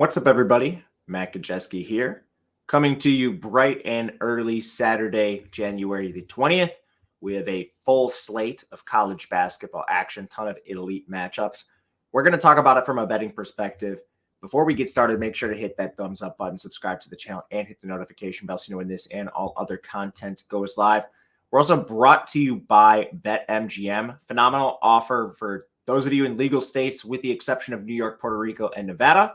What's up, everybody? Matt Gajewski here, coming to you bright and early Saturday, January the 20th. We have a full slate of college basketball action, ton of elite matchups. We're going to talk about it from a betting perspective. Before we get started, make sure to hit that thumbs up button, subscribe to the channel, and hit the notification bell so you know when this and all other content goes live. We're also brought to you by BetMGM. Phenomenal offer for those of you in legal states, with the exception of New York, Puerto Rico, and Nevada.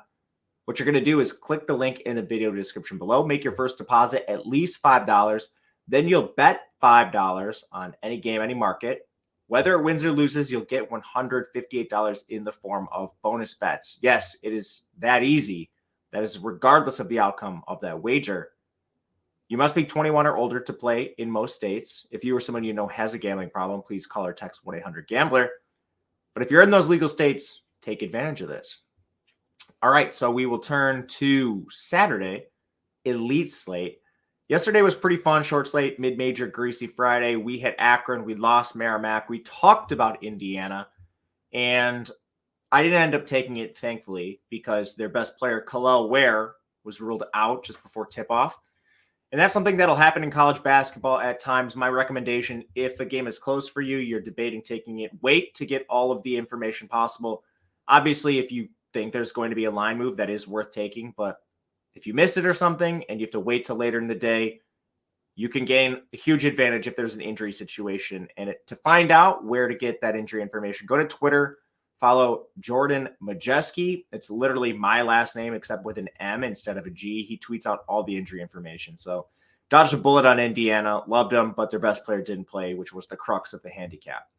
What you're going to do is click the link in the video description below. Make your first deposit at least $5. Then you'll bet $5 on any game, any market. Whether it wins or loses, you'll get $158 in the form of bonus bets. Yes, it is that easy. That is regardless of the outcome of that wager. You must be 21 or older to play in most states. If you or someone you know has a gambling problem, please call or text 1-800-GAMBLER. But if you're in those legal states, take advantage of this. All right, so we will turn to Saturday, elite slate. Yesterday was pretty fun, short slate, mid-major, greasy Friday. We had Akron, we lost Merrimack. We talked about Indiana, and I didn't end up taking it, thankfully, because their best player, Kalel Ware, was ruled out just before tip-off. And that's something that'll happen in college basketball at times. My recommendation, if a game is close for you, you're debating taking it, wait to get all of the information possible. Obviously, if you think there's going to be a line move, that is worth taking, but if you miss it or something and you have to wait till later in the day, you can gain a huge advantage if there's an injury situation. And to find out where to get that injury information, go to Twitter, follow Jordan Gajewski. It's literally my last name except with an M instead of a G. He tweets out all the injury information. So dodged a bullet on Indiana, loved them, but their best player didn't play, which was the crux of the handicap.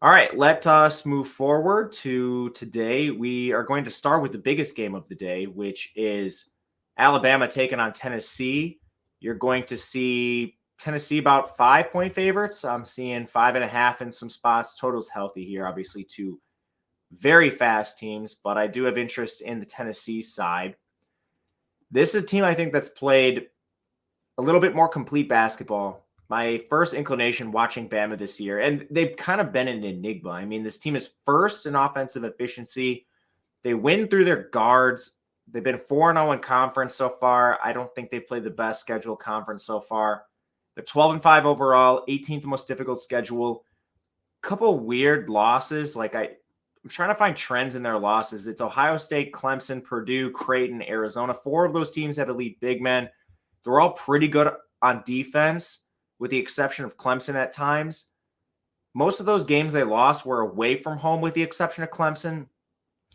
All right, let us move forward to today. We are going to start with the biggest game of the day, which is Alabama taking on Tennessee. You're going to see Tennessee about 5-point favorites. I'm seeing 5.5 in some spots. Total's healthy here, obviously, two very fast teams, but I do have interest in the Tennessee side. This is a team I think that's played a little bit more complete basketball. My first inclination watching Bama this year, and they've kind of been an enigma. I mean, this team is first in offensive efficiency. They win through their guards. They've been 4-0 in conference so far. I don't think they've played the best scheduled conference so far. They're 12-5 overall, 18th most difficult schedule. Couple weird losses. I'm trying to find trends in their losses. It's Ohio State, Clemson, Purdue, Creighton, Arizona. 4 of those teams have elite big men. They're all pretty good on defense, with the exception of Clemson at times. Most of those games they lost were away from home, with the exception of Clemson.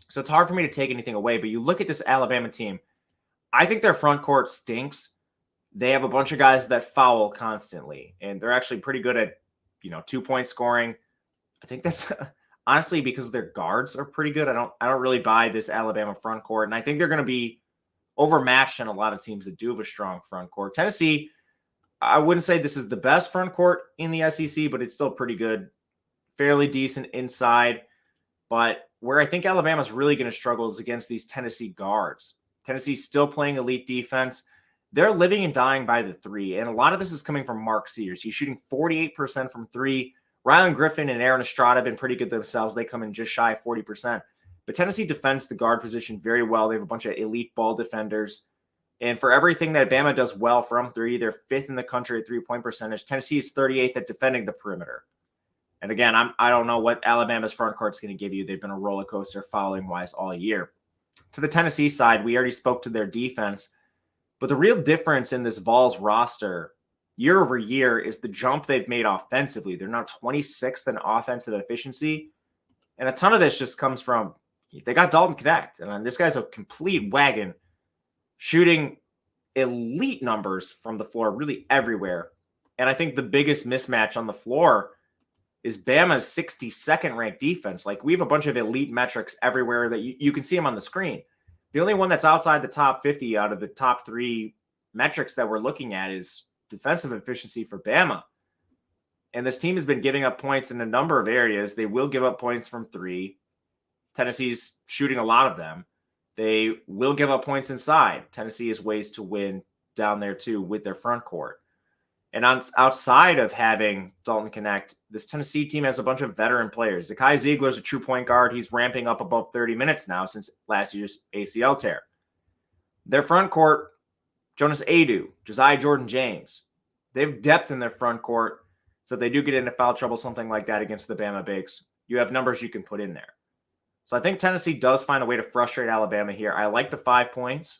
So it's hard for me to take anything away. But you look at this Alabama team, I think their front court stinks. They have a bunch of guys that foul constantly, and they're actually pretty good at, 2-point scoring. I think that's honestly because their guards are pretty good. I don't really buy this Alabama front court, and I think they're going to be overmatched in a lot of teams that do have a strong front court. Tennessee, I wouldn't say this is the best front court in the SEC, but it's still pretty good, fairly decent inside. But where I think Alabama's really going to struggle is against these Tennessee guards. Tennessee's still playing elite defense. They're living and dying by the three, and a lot of this is coming from Mark Sears. He's shooting 48% from three. Rylan Griffin and Aaron Estrada have been pretty good themselves. They come in just shy of 40%. But Tennessee defends the guard position very well. They have a bunch of elite ball defenders. And for everything that Bama does well from three, they're 5th in the country at 3-point percentage. Tennessee is 38th at defending the perimeter. And again, I don't know what Alabama's front court's going to give you. They've been a roller coaster fouling-wise all year. To the Tennessee side, we already spoke to their defense. But the real difference in this Vols roster year over year is the jump they've made offensively. They're now 26th in offensive efficiency. And a ton of this just comes from, they got Dalton Knecht. And this guy's a complete wagon, shooting elite numbers from the floor really everywhere. And I think the biggest mismatch on the floor is Bama's 62nd ranked defense. We have a bunch of elite metrics everywhere that you can see them on the screen. The only one that's outside the top 50 out of the top 3 metrics that we're looking at is defensive efficiency for Bama. And this team has been giving up points in a number of areas. They will give up points from 3. Tennessee's shooting a lot of them. They will give up points inside. Tennessee has ways to win down there too with their front court. And outside of having Dalton Connect, this Tennessee team has a bunch of veteran players. Zakai Ziegler is a true point guard. He's ramping up above 30 minutes now since last year's ACL tear. Their front court, Jonas Adu, Josiah Jordan-James. They have depth in their front court. So if they do get into foul trouble, something like that against the Bama Bigs, you have numbers you can put in there. So I think Tennessee does find a way to frustrate Alabama here. I like the 5 points.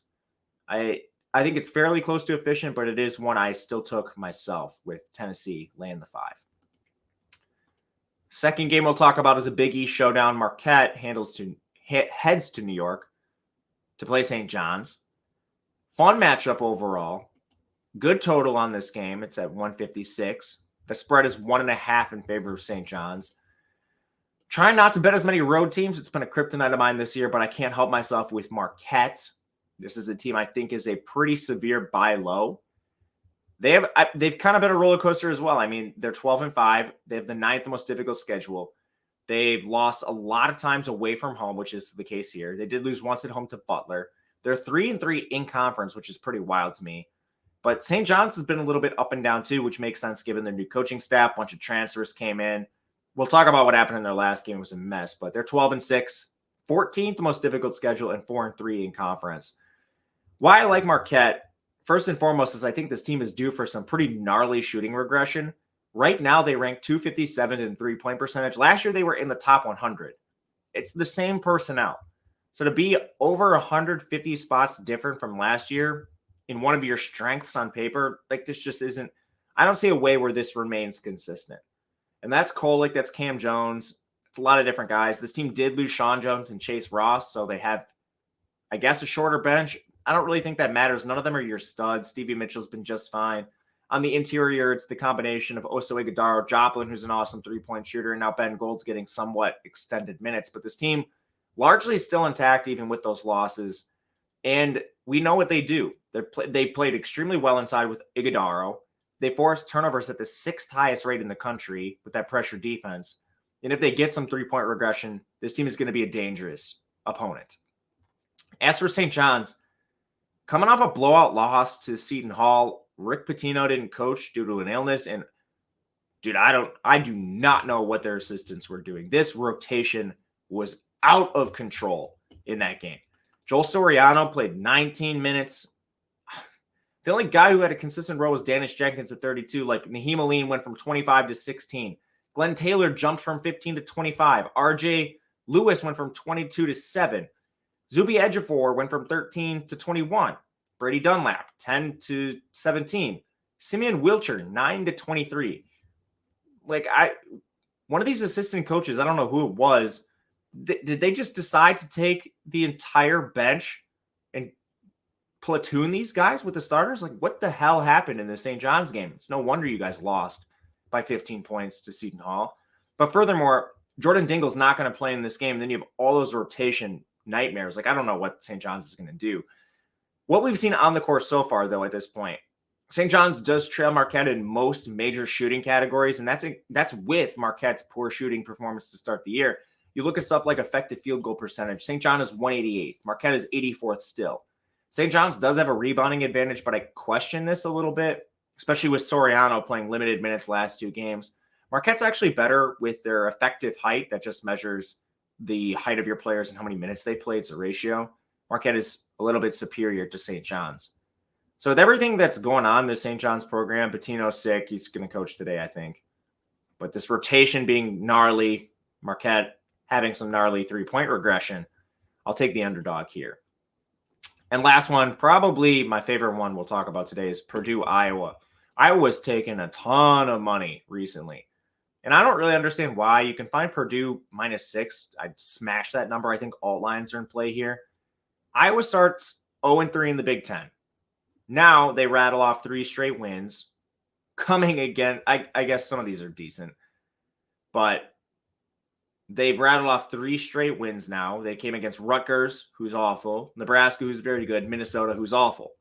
I think it's fairly close to efficient, but it is one I still took myself with Tennessee laying the 5. Second game we'll talk about is a Big East showdown. Marquette heads to New York to play St. John's. Fun matchup overall. Good total on this game. It's at 156. The spread is 1.5 in favor of St. John's. Trying not to bet as many road teams. It's been a kryptonite of mine this year, but I can't help myself with Marquette. This is a team I think is a pretty severe buy low. They've kind of been a roller coaster as well. I mean, they're 12-5. They have the 9th most difficult schedule. They've lost a lot of times away from home, which is the case here. They did lose once at home to Butler. They're 3-3 in conference, which is pretty wild to me. But St. John's has been a little bit up and down too, which makes sense given their new coaching staff. A bunch of transfers came in. We'll talk about what happened in their last game. It was a mess, but they're 12-6, 14th most difficult schedule, and 4-3 in conference. Why I like Marquette, first and foremost, is I think this team is due for some pretty gnarly shooting regression. Right now, they rank 257 in three-point percentage. Last year, they were in the top 100. It's the same personnel. So to be over 150 spots different from last year in one of your strengths on paper, like this just isn't – I don't see a way where this remains consistent. And that's Kolek, that's Cam Jones. It's a lot of different guys. This team did lose Sean Jones and Chase Ross, so they have, I guess, a shorter bench. I don't really think that matters. None of them are your studs. Stevie Mitchell's been just fine. On the interior, it's the combination of Oso Ighodaro, Joplin, who's an awesome three-point shooter, and now Ben Gold's getting somewhat extended minutes. But this team largely still intact even with those losses. And we know what they do. They played extremely well inside with Ighodaro. They forced turnovers at the 6th highest rate in the country with that pressure defense. And if they get some three-point regression, this team is going to be a dangerous opponent. As for St. John's, coming off a blowout loss to Seton Hall, Rick Pitino didn't coach due to an illness. And dude, I do not know what their assistants were doing. This rotation was out of control in that game. Joel Soriano played 19 minutes. The only guy who had a consistent role was Danish Jenkins at 32. Like Naheem Aline went from 25 to 16. Glenn Taylor jumped from 15 to 25. RJ Lewis went from 22 to 7. Zuby Ejiofor went from 13 to 21. Brady Dunlap, 10 to 17. Simeon Wilcher, 9 to 23. One of these assistant coaches, I don't know who it was, did they just decide to take the entire bench and platoon these guys with the starters? Like, what the hell happened in the St. John's game? It's no wonder you guys lost by 15 points to Seton Hall. But furthermore, Jordan Dingle's not going to play in this game. And then you have all those rotation nightmares. Like, I don't know what St. John's is going to do. What we've seen on the course so far, though, at this point, St. John's does trail Marquette in most major shooting categories, and that's with Marquette's poor shooting performance to start the year. You look at stuff like effective field goal percentage. St. John is 188th. Marquette is 84th still. St. John's does have a rebounding advantage, but I question this a little bit, especially with Soriano playing limited minutes last 2 games. Marquette's actually better with their effective height that just measures the height of your players and how many minutes they play. It's a ratio. Marquette is a little bit superior to St. John's. So with everything that's going on in the St. John's program, Pitino's sick. He's going to coach today, I think. But this rotation being gnarly, Marquette having some gnarly three-point regression, I'll take the underdog here. And last one, probably my favorite one we'll talk about today is Purdue, Iowa. Iowa's taken a ton of money recently. And I don't really understand why. You can find Purdue -6. I'd smash that number. I think all lines are in play here. Iowa starts 0-3 in the Big Ten. Now they rattle off 3 straight wins. Coming again, I guess some of these are decent. But they've rattled off 3 straight wins now. They came against Rutgers, who's awful. Nebraska, who's very good. Minnesota, who's awful.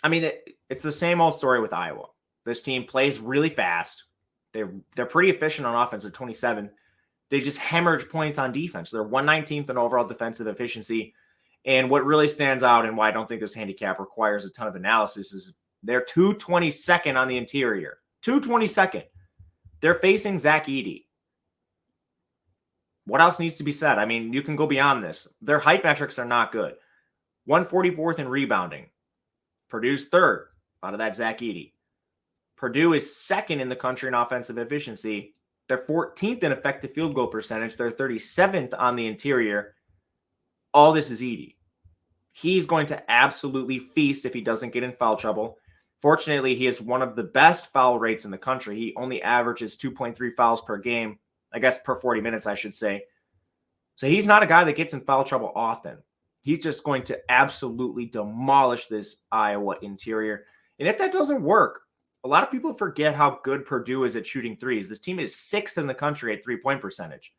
I mean, it's the same old story with Iowa. This team plays really fast. They're pretty efficient on offense at 27. They just hemorrhage points on defense. They're 119th in overall defensive efficiency. And what really stands out and why I don't think this handicap requires a ton of analysis is They're 222nd on the interior. 222nd. They're facing Zach Edey. What else needs to be said? I mean, you can go beyond this. Their height metrics are not good. 144th in rebounding. Purdue's third out of that Zach Edey. Purdue is second in the country in offensive efficiency. They're 14th in effective field goal percentage. They're 37th on the interior. All this is Edey. He's going to absolutely feast if he doesn't get in foul trouble. Fortunately, he has one of the best foul rates in the country. He only averages 2.3 fouls per game. I guess per 40 minutes, I should say. So he's not a guy that gets in foul trouble often. He's just going to absolutely demolish this Iowa interior. And if that doesn't work, a lot of people forget how good Purdue is at shooting threes. This team is 6th in the country at three-point percentage.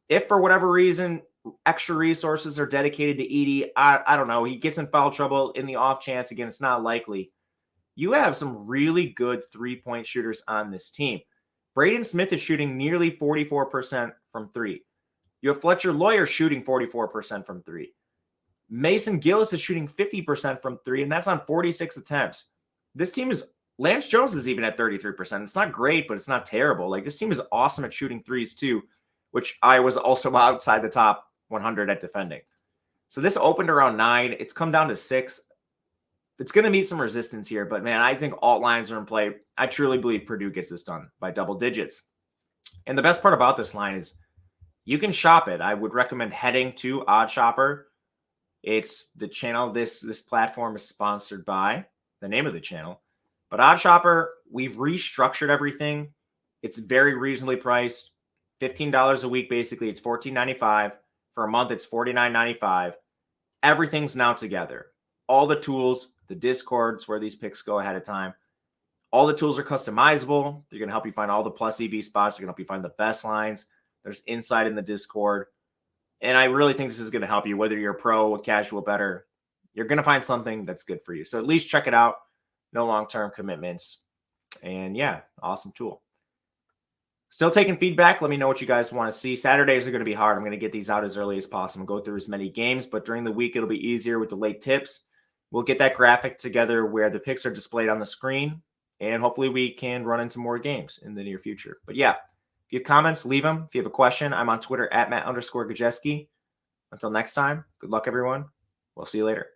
If for whatever reason extra resources are dedicated to Edey, I don't know, he gets in foul trouble in the off chance, again, it's not likely. You have some really good three-point shooters on this team. Braden Smith is shooting nearly 44% from three. You have Fletcher Lawyer shooting 44% from three. Mason Gillis is shooting 50% from three, and that's on 46 attempts. This team is, Lance Jones is even at 33%. It's not great, but it's not terrible. Like, this team is awesome at shooting threes too, which I was also outside the top 100 at defending. So this opened around 9. It's come down to 6. It's going to meet some resistance here, but man, I think alt lines are in play. I truly believe Purdue gets this done by double digits. And the best part about this line is you can shop it. I would recommend heading to Odd Shopper. It's the channel this platform is sponsored by, the name of the channel. But Odd Shopper, we've restructured everything. It's very reasonably priced. $15 a week, basically. It's $14.95. For a month, it's $49.95. Everything's now together. All the tools, the Discords where these picks go ahead of time. All the tools are customizable. They're going to help you find all the plus EV spots. They're going to help you find the best lines. There's insight in the Discord. And I really think this is going to help you, whether you're a pro, a casual bettor. You're going to find something that's good for you. So at least check it out. No long-term commitments. And yeah, awesome tool. Still taking feedback. Let me know what you guys want to see. Saturdays are going to be hard. I'm going to get these out as early as possible, go through as many games, but during the week, it'll be easier with the late tips. We'll get that graphic together where the picks are displayed on the screen, and hopefully we can run into more games in the near future. But yeah, if you have comments, leave them. If you have a question, I'm on Twitter at Matt_Gajewski. Until next time, good luck, everyone. We'll see you later.